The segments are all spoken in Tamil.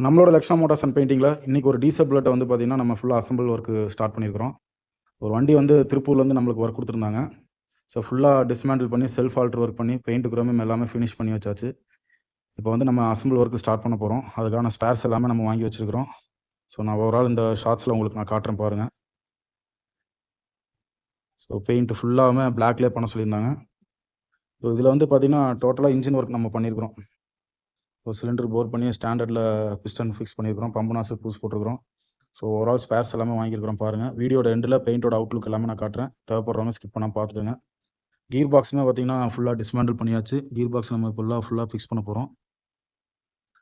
நம்மளோட லக்ஷ்யா மோட்டார்ஸ் அண்ட் பெயிண்டிங்கில் இன்றைக்கி ஒரு டீசல் புல்லட்டை வந்து பார்த்திங்கன்னா நம்ம ஃபுல்லாக அசம்பிள் ஒர்க்கு ஸ்டார்ட் பண்ணியிருக்கிறோம். ஒரு வண்டி வந்து திருப்பூர்லேருந்து நம்மளுக்கு ஒர்க் கொடுத்துருந்தாங்க. ஸோ ஃபுல்லாக டிஸ்மேண்டில் பண்ணி செல்ஃப் ஆல்ட்ரு ஒர்க் பண்ணி பெயிண்ட் குரோமியம் எல்லாமே ஃபினிஷ் பண்ணி வச்சாச்சு. இப்போ வந்து நம்ம அசம்பிள் ஒர்க்கு ஸ்டார்ட் பண்ண போகிறோம். அதுக்கான ஸ்பேர்ஸ் எல்லாமே நம்ம வாங்கி வச்சுருக்கிறோம். ஸோ நான் ஓவரால் இந்த ஷார்ட்ஸில் உங்களுக்கு நான் காட்டுறேன் பாருங்கள். ஸோ பெயிண்ட் ஃபுல்லாகவே பிளாக்லேயே பண்ண சொல்லியிருந்தாங்க. ஸோ இதில் வந்து பார்த்திங்கன்னா டோட்டலாக இன்ஜின் ஒர்க் நம்ம பண்ணியிருக்கிறோம். ஸோ சிலிண்டர் போர் பண்ணி ஸ்டாண்டர்டில் பிஸ்டன் ஃபிக்ஸ் பண்ணியிருக்கிறோம். பம்பு நாசு பூஸ் போட்டிருக்கிறோம். ஸோ ஓவரால் ஸ்பேர்ஸ் எல்லாமே வாங்கியிருக்கிறோம் பாருங்கள். வீடியோட எண்டில் பெயிண்டோட அவுட்லுக் எல்லாமே நான் காட்டுறேன். தேவைப்படுறவங்க ஸ்கிப் பண்ணால் பார்த்துட்டுங்க. கீர் பாக்ஸுமே பார்த்திங்கன்னா ஃபுல்லாக டிஸ்மேண்டில் பண்ணியாச்சு. கீர் பாக்ஸ் நம்ம ஃபுல்லாக ஃபிக்ஸ் பண்ண போகிறோம்.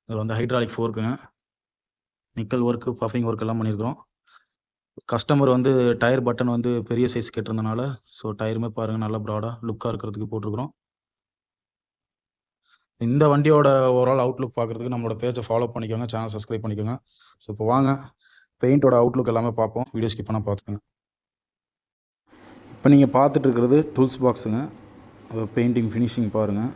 இதில் வந்து ஹைட்ராலிக் ஃபோர்க்குங்க, நிக்கல் ஒர்க்கு, பஃபிங் ஒர்க் எல்லாம் பண்ணியிருக்கிறோம். கஸ்டமர் வந்து டயர் பட்டன் வந்து பெரிய சைஸ் கேட்டிருந்தனால ஸோ டயருமே பாருங்கள் நல்லா ப்ராடாக லுக்காக இருக்கிறதுக்கு போட்டிருக்கிறோம். இந்த வண்டியோட ஓவரால் அவுட்லுக் பார்க்குறதுக்கு நம்மளோட பேஜை ஃபாலோ பண்ணிக்கோங்க, சேனல் சப்ஸ்கிரைப் பண்ணிக்கோங்க. ஸோ இப்போ வாங்க பெயிண்டோட அவுட்லுக் எல்லாமே பார்ப்போம். வீடியோ ஸ்கிப் பண்ணால் பார்த்துக்கோங்க. இப்போ நீங்கள் பார்த்துட்டு இருக்கிறது டூல்ஸ் பாக்ஸுங்க. பெயிண்டிங் ஃபினிஷிங் பாருங்கள்.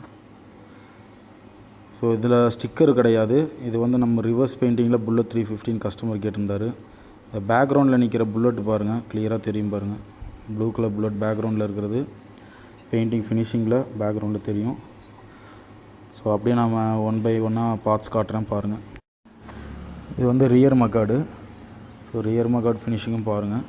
ஸோ இதில் ஸ்டிக்கர் கிடையாது. இது வந்து நம்ம ரிவர்ஸ் பெயிண்டிங்கில் புல்லட் 315 கஸ்டமர் கேட்டிருந்தார். இந்த பேக்ரவுண்டில் நிற்கிற புல்லட் பாருங்கள், கிளியராக தெரியும் பாருங்கள். ப்ளூ கலர் புல்லட் பேக்ரவுண்டில் இருக்கிறது பெயிண்டிங் ஃபினிஷிங்கில் பேக்ரவுண்டில் தெரியும். ஸோ அப்படியே நாம் ஒன் பை ஒன்னாக பார்ட்ஸ் காட்டுறேன் பாருங்கள். இது வந்து ரியர் மக்கார்டு. ஸோ ரியர் மக்கார்டு ஃபினிஷிங்கும் பாருங்கள்.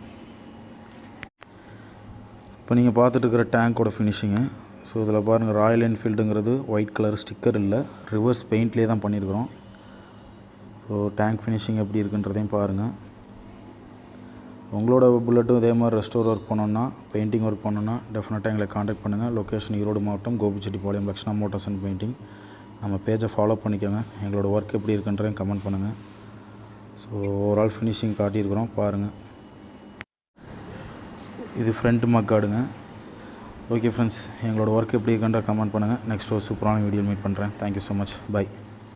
இப்போ நீங்கள் பார்த்துட்டு இருக்கிற டேங்க்கோட ஃபினிஷிங்கு. ஸோ இதில் பாருங்கள், ராயல் என்ஃபீல்டுங்கிறது ஒயிட் கலர் ஸ்டிக்கர் இல்லை, ரிவர்ஸ் பெயிண்ட்லேயே தான் பண்ணியிருக்கிறோம். ஸோ டேங்க் ஃபினிஷிங் எப்படி இருக்குன்றதையும் பாருங்கள். உங்களோட புல்லட்டும் இதே மாதிரி ரெஸ்டோர் ஒர்க் பண்ணோன்னா, பெயிண்டிங் ஒர்க் பண்ணோன்னா டெஃபினட்டாக எங்களை காண்டாக்ட் பண்ணுங்கள். லொக்கேஷன் ஈரோடு மாவட்டம், Gobichettipalayam, Lakshya Motors and painting. நம்ம பேஜை ஃபாலோ பண்ணிக்கோங்க. எங்களோட ஒர்க் எப்படி இருக்குன்றதையும் கமெண்ட் பண்ணுங்கள். ஸோ ஓவரால் ஃபினிஷிங் காட்டியிருக்கிறோம் பாருங்கள். இது ஃப்ரண்ட் மக்கார்டுங்க. ஓகே ஃப்ரெண்ட்ஸ், எங்களோட ஒர்க் எப்படி இருக்குன்ற கமெண்ட் பண்ணுங்கள். நெக்ஸ்ட் ஒரு சூப்பரான வீடியோ மீட் பண்ணுறேன். Thank you so much. பை.